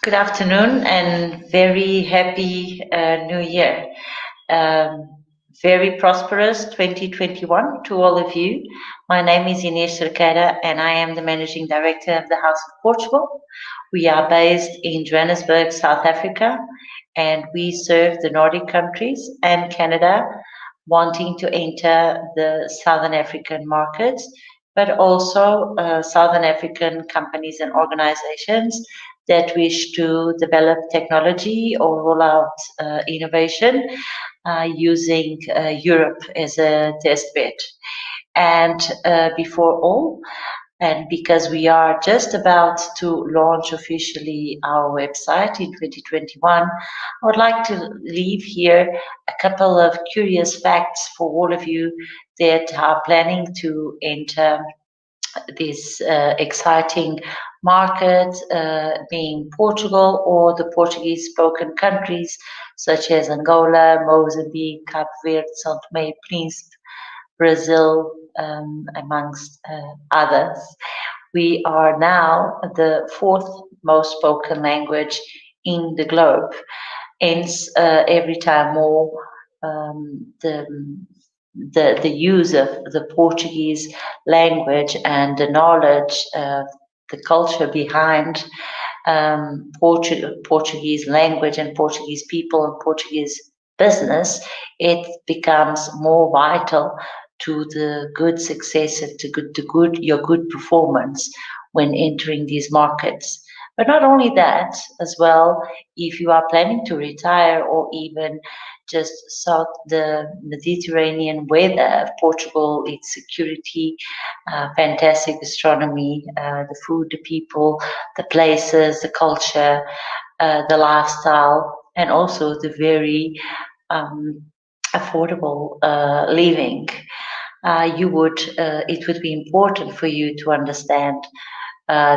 Good afternoon and very happy New Year. Um, Very prosperous 2021 to all of you. My name is Inês Cerqueira and I am the Managing Director of the House of Portugal. We are based in Johannesburg, South Africa, and we serve the Nordic countries and Canada wanting to enter the Southern African markets, but also Southern African companies and organizations that wish to develop technology or roll out innovation using Europe as a test bed. And before all, and because we are just about to launch officially our website in 2021, I would like to leave here a couple of curious facts for all of you that are planning to enter this exciting market, being Portugal or the Portuguese spoken countries such as Angola, Mozambique, Cape Verde, São Tomé e Príncipe, Brazil, amongst others. We are now the fourth most spoken language in the globe. Hence, every time more the the use of the Portuguese language and the knowledge of the culture behind Portuguese language and Portuguese people and Portuguese business, it becomes more vital to the good success and to your good performance when entering these markets. But not only that, as well, if you are planning to retire or even just sought the Mediterranean weather of Portugal, its security, fantastic gastronomy, the food, the people, the places, the culture, the lifestyle, and also the very affordable living. It would be important for you to understand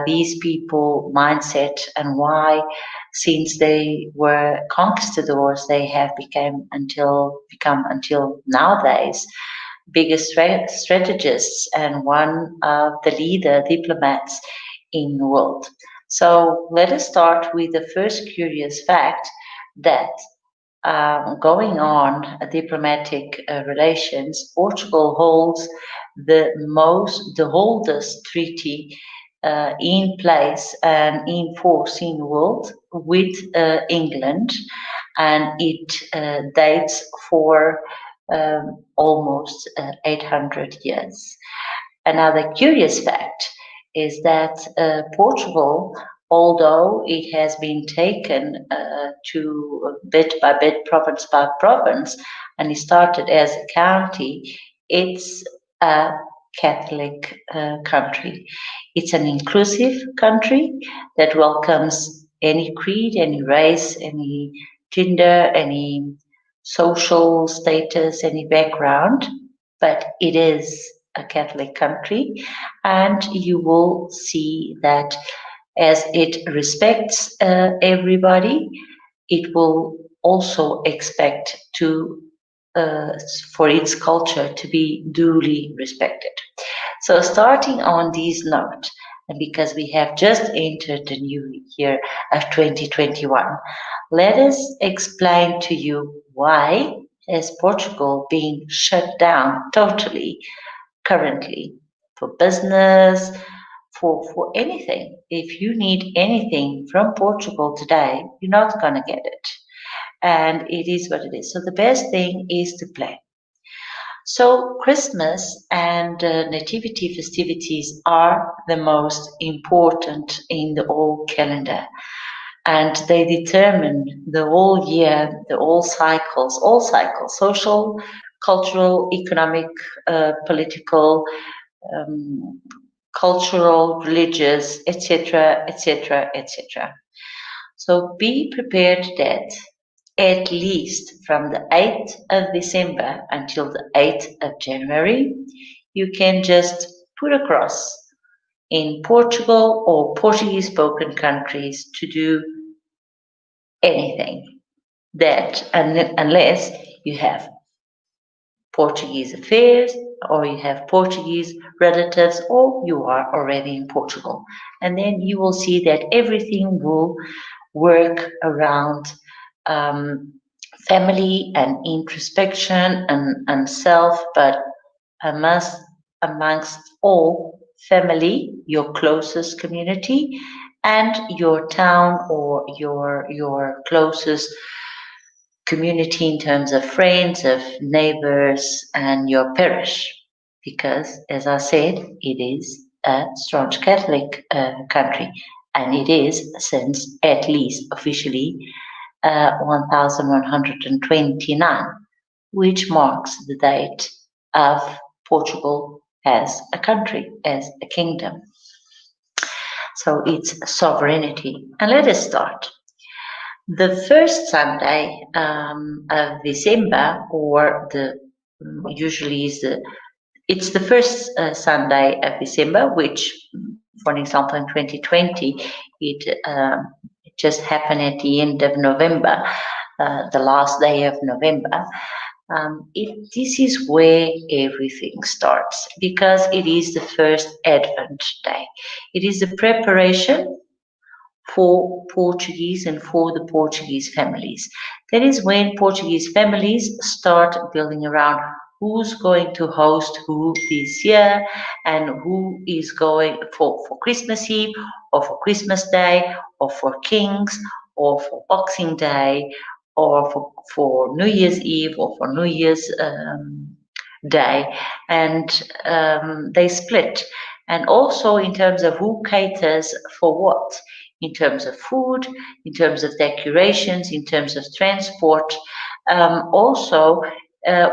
these people mindset and why, since they were conquistadors, they have become until nowadays biggest strategists and one of the leader diplomats in the world. So let us start with the first curious fact that going on diplomatic relations, Portugal holds the oldest treaty in place and in force in the world with England, and it dates for almost 800 years. Another curious fact is that Portugal, although it has been taken to bit by bit, province by province, and it started as a county, it's a Catholic country. It's an inclusive country that welcomes any creed, any race, any gender, any social status, any background, but it is a Catholic country, and you will see that as it respects everybody, it will also expect to for its culture to be duly respected. So, starting on this note, and because we have just entered the new year of 2021, let us explain to you why has Portugal been shut down totally currently for business, for anything. If you need anything from Portugal today, you're not going to get it. And it is what it is. So the best thing is to plan. So Christmas and nativity festivities are the most important in the whole calendar, and they determine the whole year, all cycles, social, cultural, economic, political, um, cultural, religious, etc., etc., etc. So be prepared that at least from the 8th of December until the 8th of January, you can just put across in Portugal or Portuguese spoken countries to do anything that unless you have Portuguese affairs or you have Portuguese relatives or you are already in Portugal. And then you will see that everything will work around um, family and introspection and self, but amongst, amongst all family, your closest community, and your town or your closest community in terms of friends, of neighbors, and your parish. Because, as I said, it is a staunch Catholic country, and it is since at least officially 1129, which marks the date of Portugal as a country, as a kingdom. So it's sovereignty. And let us start. The first Sunday of December, or the usually is the it's the first Sunday of December, which, for example, in 2020, it just happened at the end of November, the last day of November. This is where everything starts because it is the first Advent day. It is the preparation for Portuguese and for the Portuguese families. That is when Portuguese families start building around who's going to host who this year and who is going for Christmas Eve or for Christmas Day or for Kings or for Boxing Day or for New Year's Eve or for New Year's Day. And they split. And also in terms of who caters for what, in terms of food, in terms of decorations, in terms of transport, also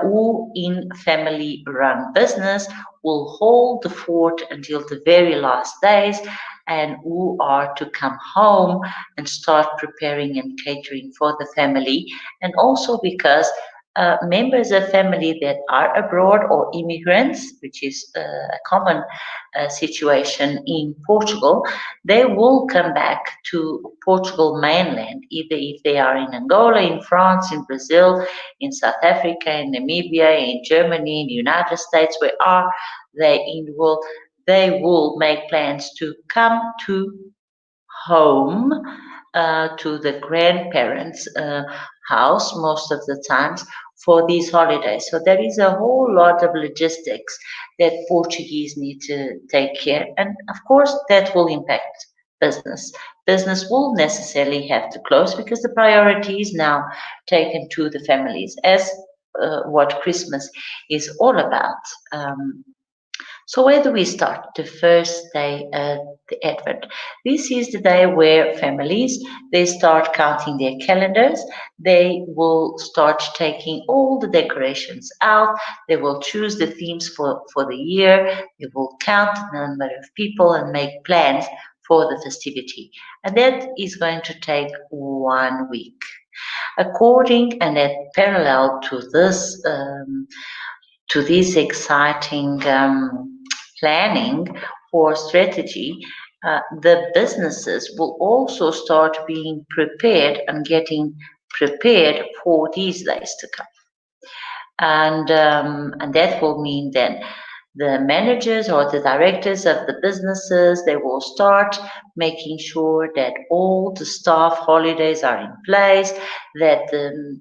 who in family run business will hold the fort until the very last days and who are to come home and start preparing and catering for the family. And also because members of family that are abroad or immigrants, which is a common situation in Portugal, they will come back to Portugal mainland, either if they are in Angola, in France, in Brazil, in South Africa, in Namibia, in Germany, in the United States, where are they in the world, they will make plans to come to home to the grandparents' house most of the times for these holidays. So there is a whole lot of logistics that Portuguese need to take care, and of course that will impact business. Business will necessarily have to close because the priority is now taken to the families, as what Christmas is all about. So where do we start? The first day of the Advent. This is the day where families they start counting their calendars. They will start taking all the decorations out. They will choose the themes for the year. They will count the number of people and make plans for the festivity. And that is going to take 1 week. According and at parallel to this exciting planning or strategy, the businesses will also start being prepared and getting prepared for these days to come. And that will mean then the managers or the directors of the businesses they will start making sure that all the staff holidays are in place, that the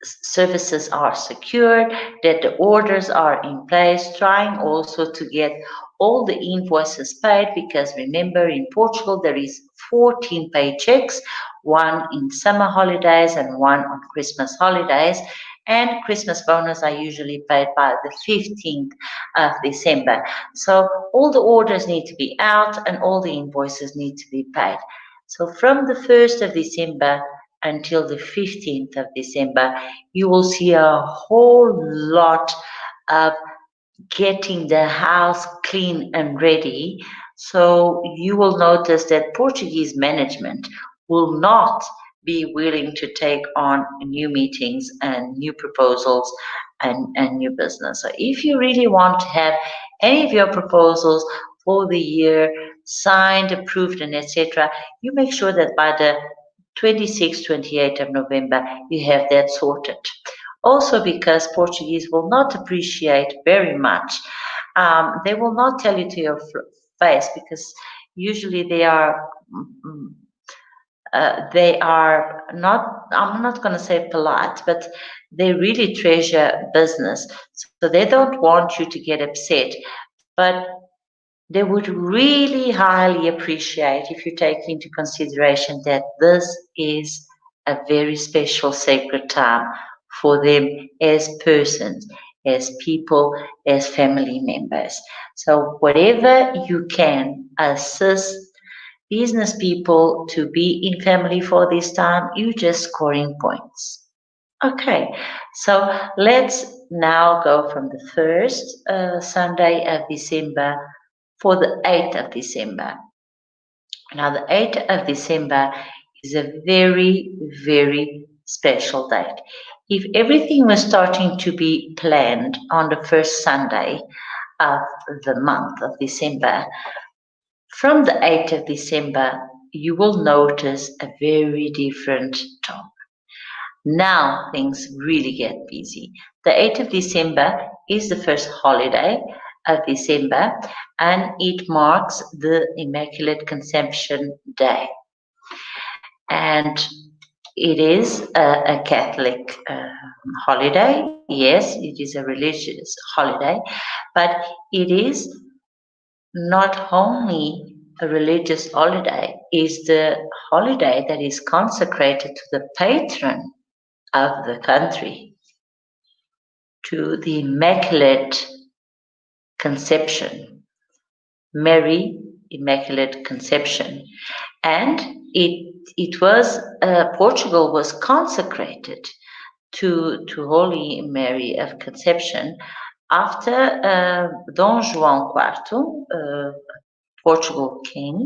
services are secured, that the orders are in place, trying also to get all the invoices paid because remember in Portugal there is 14 paychecks, one in summer holidays and one on Christmas holidays, and Christmas bonus are usually paid by the 15th of December. So all the orders need to be out and all the invoices need to be paid. So from the 1st of December until the 15th of December, you will see a whole lot of getting the house clean and ready. So you will notice that Portuguese management will not be willing to take on new meetings and new proposals and new business. So if you really want to have any of your proposals for the year signed, approved, and etc., you make sure that by the 26th, 28th of November, you have that sorted. Also because Portuguese will not appreciate very much. They will not tell you to your face because usually they are they are not, I'm not going to say polite, but they really treasure business. So they don't want you to get upset, but they would really highly appreciate if you take into consideration that this is a very special sacred time for them as persons, as people, as family members. So whatever you can assist business people to be in family for this time, you just scoring points. Okay, so let's now go from the first Sunday of December for the 8th of December. Now, the 8th of December is a very, very special date. If everything was starting to be planned on the first Sunday of the month of December, from the 8th of December, you will notice a very different tone. Now things really get busy. The 8th of December is the first holiday of December and it marks the Immaculate Conception Day. And it is a Catholic holiday. Yes, it is a religious holiday, but it is not only a religious holiday, is the holiday that is consecrated to the patron of the country, to the Immaculate Conception, Mary Immaculate Conception, and it was Portugal was consecrated to Holy Mary of Conception after Dom João IV, Portugal king,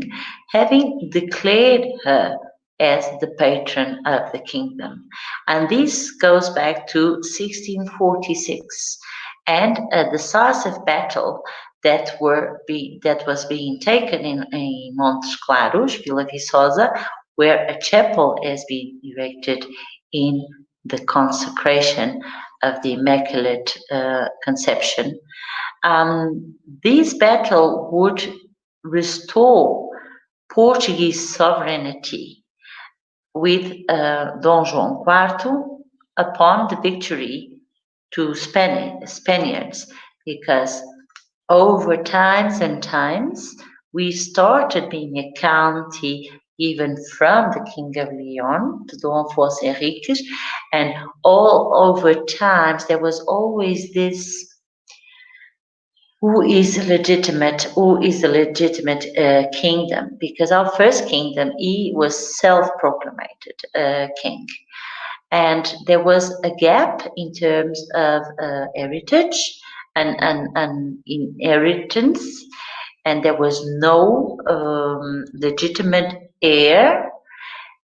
having declared her as the patron of the kingdom. And this goes back to 1646 and a decisive battle that was being taken in Montes Claros, Vila Viçosa, where a chapel has been erected in the consecration of the Immaculate Conception. This battle would restore Portuguese sovereignty with Dom João IV upon the victory to Spaniards, because over times and times we started being a county even from the King of Leon to Dom Afonso Henriques, and all over times there was always this who is the legitimate kingdom, because our first kingdom, he was self-proclaimed king, and there was a gap in terms of heritage and inheritance, and there was no legitimate heir,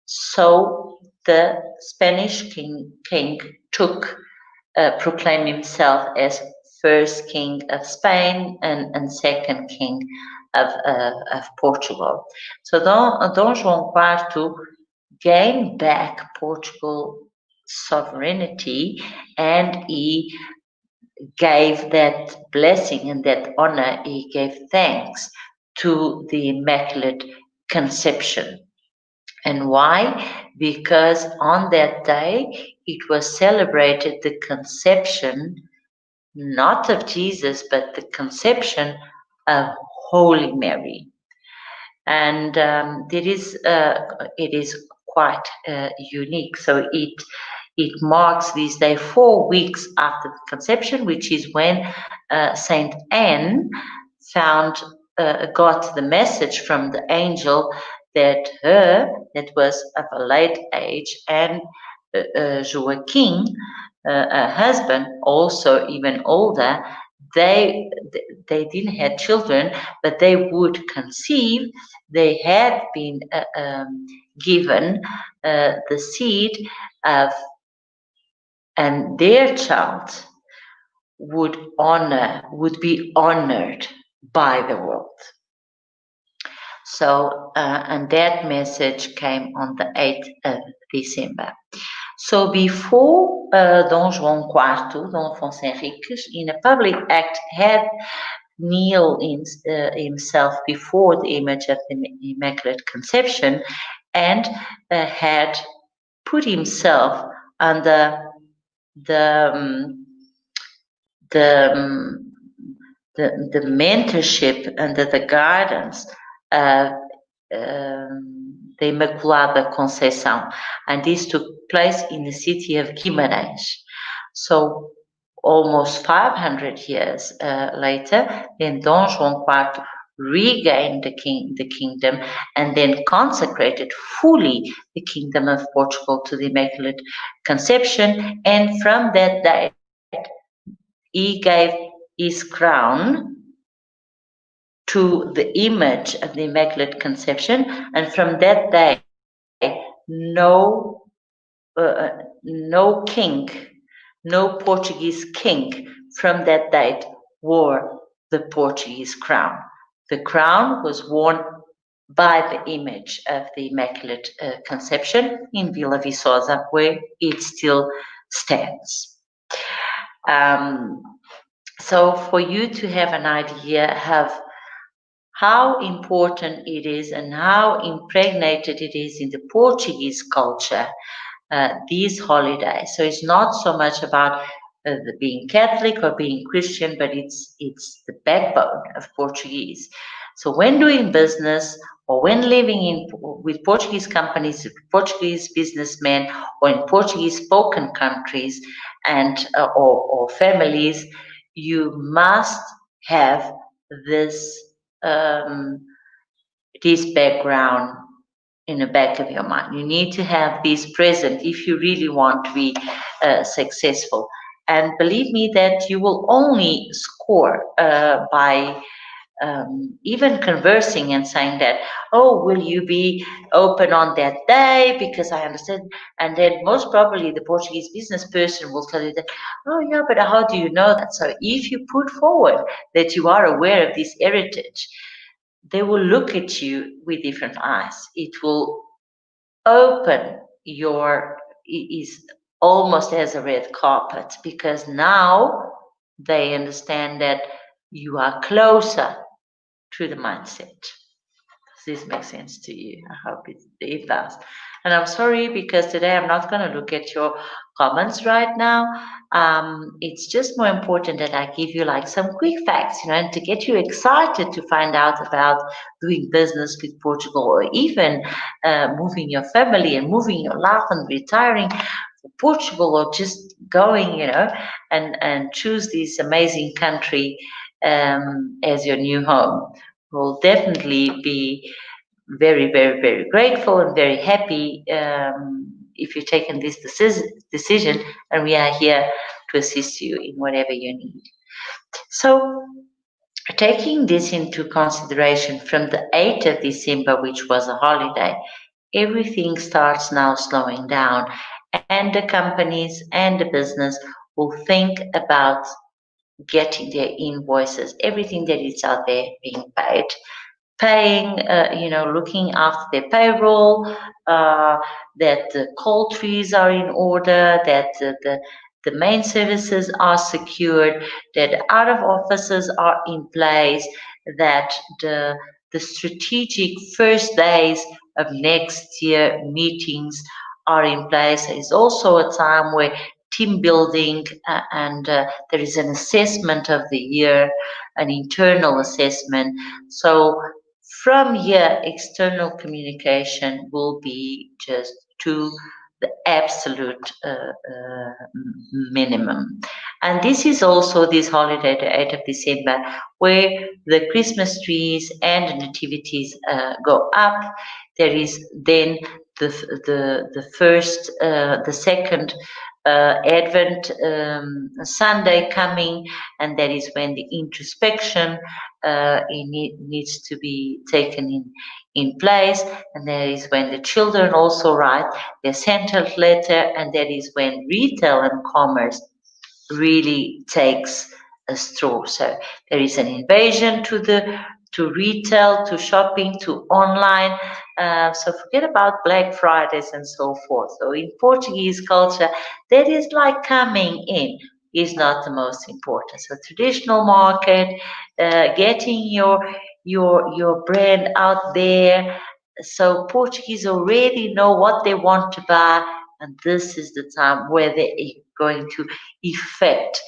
so the Spanish king took proclaimed himself as first king of Spain and second king of Portugal. So Dom João IV gained back Portugal sovereignty, and he gave that blessing and that honor, he gave thanks to the Immaculate Conception. And why? Because on that day it was celebrated the conception, not of Jesus, but the conception of Holy Mary. And it is quite unique. So it marks this day 4 weeks after the conception, which is when Saint Anne got the message from the angel that was of a late age, and Joaquin, a husband, also even older, they didn't have children, but they would conceive. They had been given the seed of, and their child would be honored by the world. So, and that message came on the 8th of December. So before Dom João IV, Dom Afonso Henriques, in a public act, had kneeled himself before the image of the Immaculate Conception and had put himself under the the um, the mentorship, under the guidance of the Imaculada Conceição, and this took place in the city of Guimarães. So almost 500 years later, then Dom João IV regained the kingdom and then consecrated fully the kingdom of Portugal to the Immaculate Conception, and from that date he gave his crown to the image of the Immaculate Conception, and from that day, no king, no Portuguese king from that date wore the Portuguese crown. The crown was worn by the image of the Immaculate Conception in Vila Viçosa, where it still stands. So for you to have an idea of how important it is and how impregnated it is in the Portuguese culture, these holidays. So it's not so much about being Catholic or being Christian, but it's the backbone of Portuguese. So when doing business or when living with Portuguese companies, Portuguese businessmen, or in Portuguese spoken countries and or families, you must have this this background in the back of your mind. You need to have this present if you really want to be successful. And believe me that you will only score by even conversing and saying that, oh, will you be open on that day? Because I understand. And then most probably the Portuguese business person will tell you that, oh, yeah, but how do you know that? So if you put forward that you are aware of this heritage, they will look at you with different eyes. It will open your, is almost as a red carpet, because now they understand that you are closer to the mindset. Does this make sense to you? I hope it does. And I'm sorry because today I'm not going to look at your comments right now. It's just more important that I give you like some quick facts, and to get you excited to find out about doing business with Portugal, or even moving your family and moving your life and retiring for Portugal, or just going, and choose this amazing country as your new home. Will definitely be very, very, very grateful and very happy if you've taken this decision, and we are here to assist you in whatever you need. So, taking this into consideration, from the 8th of December, which was a holiday, everything starts now slowing down, and the companies and the business will think about getting their invoices, everything that is out there being paid, paying, looking after their payroll, that the coal trees are in order, that the main services are secured, that out of offices are in place, that the strategic first days of next year meetings are in place. It's also a time where team building and there is an assessment of the year, an internal assessment. So from here, external communication will be just to the absolute minimum. And this is also this holiday, the 8th of December, where the Christmas trees and the nativities go up. There is then the first, the second Advent Sunday coming, and that is when the introspection needs to be taken in place, and that is when the children also write their Santa letter, and that is when retail and commerce really takes a stroll. So there is an invasion to retail, to shopping, to online. So forget about Black Fridays and so forth. So in Portuguese culture, that is like coming in is not the most important. So traditional market, getting your brand out there, So Portuguese already know what they want to buy, and this is the time where they're going to effect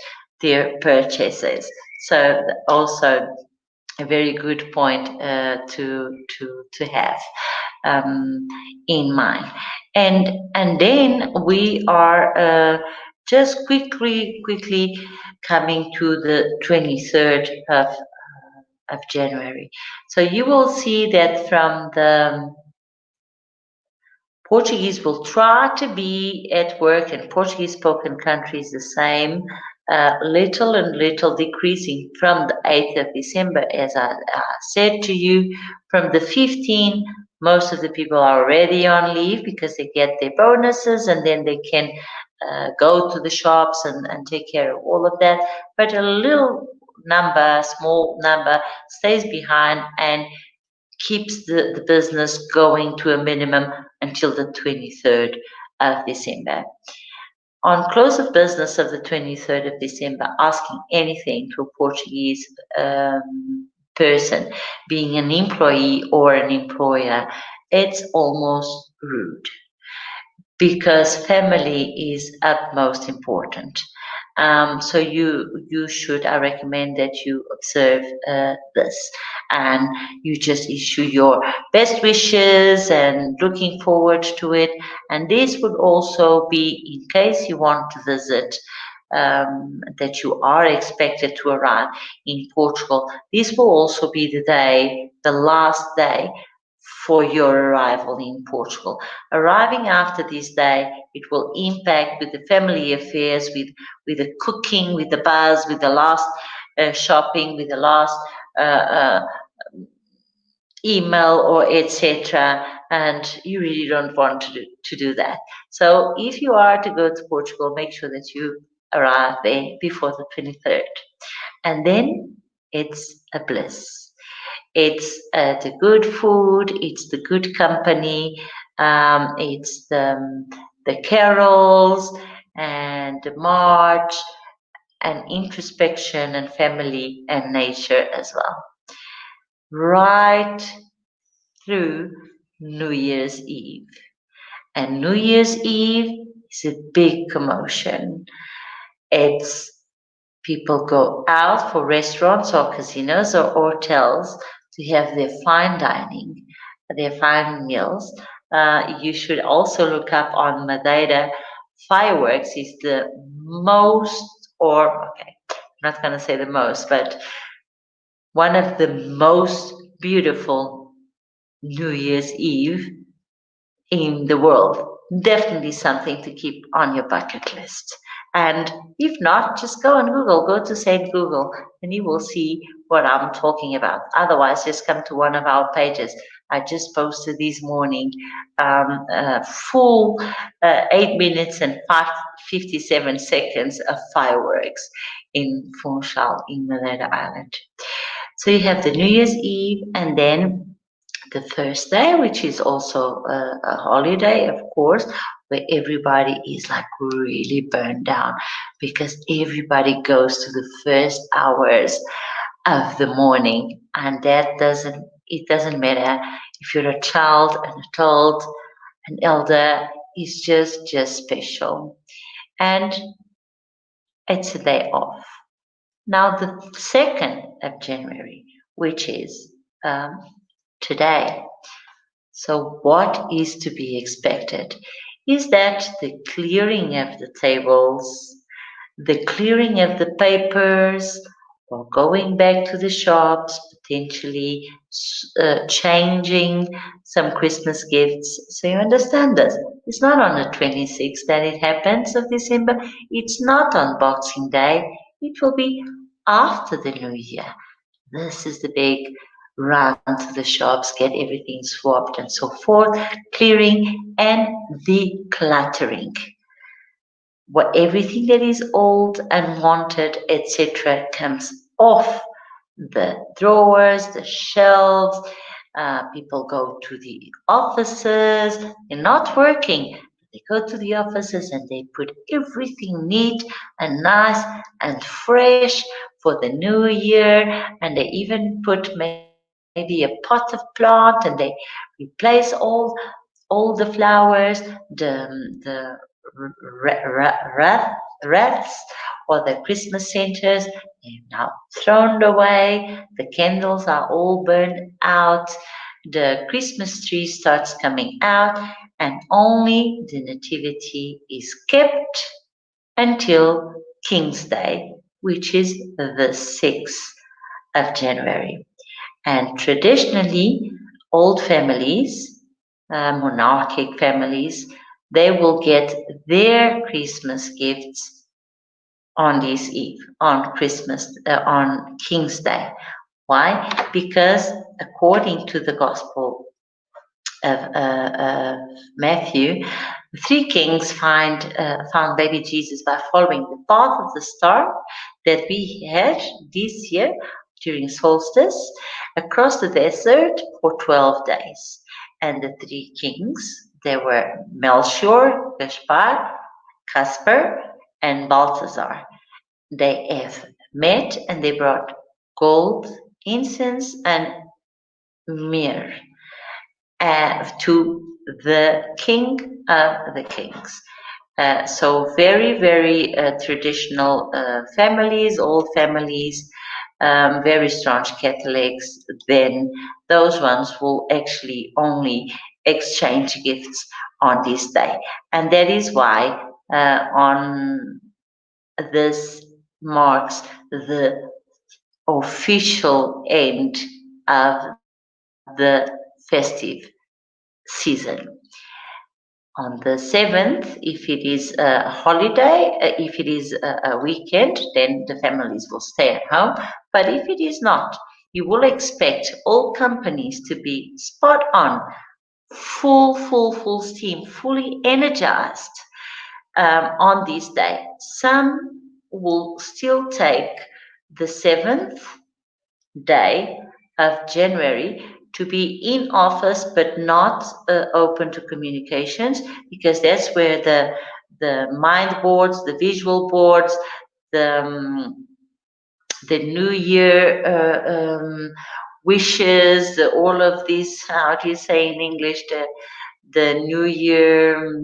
their purchases. So also a very good point to have um, in mind. And then we are just quickly coming to the 23rd of January. So you will see that from the Portuguese will try to be at work, and Portuguese spoken countries the same, little and little decreasing from the 8th of December, as I said to you. From the 15th, most of the people are already on leave because they get their bonuses and then they can go to the shops and take care of all of that. But a little number, small number, stays behind and keeps the business going to a minimum until the 23rd of December. On close of business of the 23rd of December, asking anything to a Portuguese person, being an employee or an employer, it's almost rude because family is utmost important. So you should, I recommend that you observe this, and you just issue your best wishes and looking forward to it. And this would also be in case you want to visit, that you are expected to arrive in Portugal. This will also be the day, the last day for your arrival in Portugal. Arriving after this day, it will impact with the family affairs, with the cooking, with the buzz, with the last shopping, with the last uh, uh, email or etc. And you really don't want to do that. So if you are to go to Portugal, make sure that you arrive there before the 23rd. And then it's a bliss. It's the good food, it's the good company, it's the carols and the march and introspection and family and nature as well. Right through New Year's Eve. And New Year's Eve is a big commotion. It's people go out for restaurants or casinos or hotels to have their fine dining, their fine meals. You should also look up on Madeira. Fireworks is the most, or okay, I'm not going to say the most, but one of the most beautiful New Year's Eve in the world. Definitely something to keep on your bucket list. And if not, just go on Google, go to St. Google, and you will see what I'm talking about. Otherwise, just come to one of our pages. I just posted this morning full 8 minutes and 57 seconds of fireworks in Funchal in Madeira Island. So you have the New Year's Eve, and then the first day, which is also a holiday, of course, where everybody is like really burned down because everybody goes to the first hours of the morning, and it doesn't matter if you're a child, an adult, an elder. It's just special, and it's a day off. Now the 2nd of January, which is um, today. So what is to be expected is that the clearing of the tables, the clearing of the papers, or going back to the shops, potentially changing some Christmas gifts. So you understand this. It's not on the 26th that it happens of December. It's not on Boxing Day. It will be after the New Year. This is the big run to the shops, get everything swapped and so forth, clearing and decluttering. What everything that is old, unwanted, etc., comes off the drawers, the shelves. People go to the offices. They're not working. They go to the offices and they put everything neat and nice and fresh for the new year. And they even put maybe maybe a pot of plant, and they replace all the flowers, the wreaths or the Christmas centers, they're now thrown away. The candles are all burned out. The Christmas tree starts coming out, and only the nativity is kept until King's Day, which is the 6th of January. And traditionally, old families, monarchic families, they will get their Christmas gifts on this eve, on Christmas, on King's Day. Why? Because according to the Gospel of Matthew, the three kings found baby Jesus by following the path of the star that we had this year during solstice across the desert for 12 days. And the three kings, they were Melchior, Gaspar, Caspar, and Balthazar. They have met and they brought gold, incense, and myrrh to the king of the kings. So very, very traditional families, old families, very staunch Catholics, then those ones will actually only exchange gifts on this day. And that is why on this marks the official end of the festive season. On the 7th, if it is a holiday, if it is a weekend, then the families will stay at home. But if it is not, you will expect all companies to be spot on, full steam, fully energized on this day. Some will still take the 7th day of January to be in office but not open to communications, because that's where the mind boards, the visual boards, the the New Year wishes, all of this. How do you say in English? The New Year.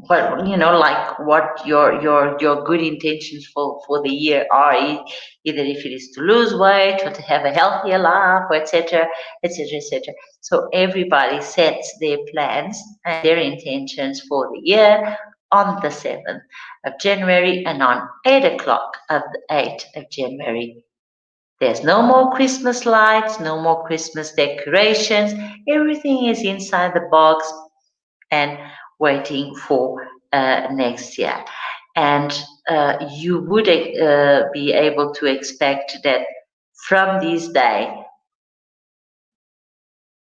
Well, like what your good intentions for the year are, either if it is to lose weight or to have a healthier life, or etc., etc., etc. So everybody sets their plans and their intentions for the year on the 7th of January, and on 8 o'clock of the 8th of January. There's no more Christmas lights, no more Christmas decorations. Everything is inside the box and waiting for next year. And you would be able to expect that from this day,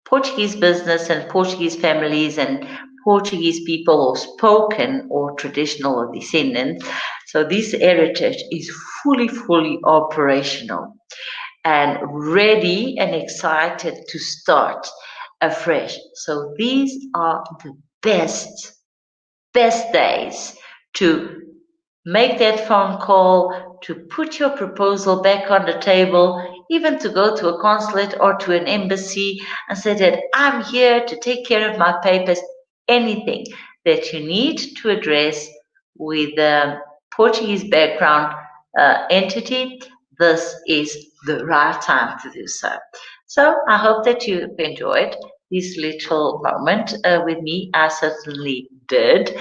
Portuguese business and Portuguese families and Portuguese people, or spoken or traditional or descendants, so this heritage is fully operational and ready and excited to start afresh. So these are the best days to make that phone call, to put your proposal back on the table, even to go to a consulate or to an embassy and say that I'm here to take care of my papers. Anything that you need to address with a Portuguese background entity, this is the right time to do so. So I hope that you enjoyed this little moment with me. I certainly did.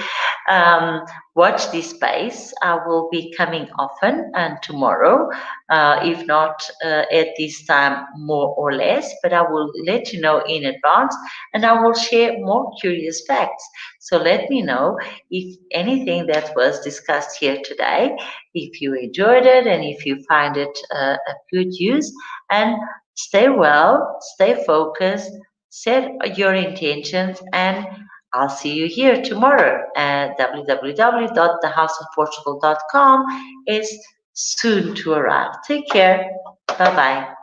Um, Watch this space. I will be coming often and tomorrow, if not at this time more or less, but I will let you know in advance, and I will share more curious facts. So let me know if anything that was discussed here today, if you enjoyed it and if you find it a good use. And stay well, stay focused, set your intentions, and I'll see you here tomorrow at www.thehouseofportugal.com is soon to arrive. Take care. Bye bye.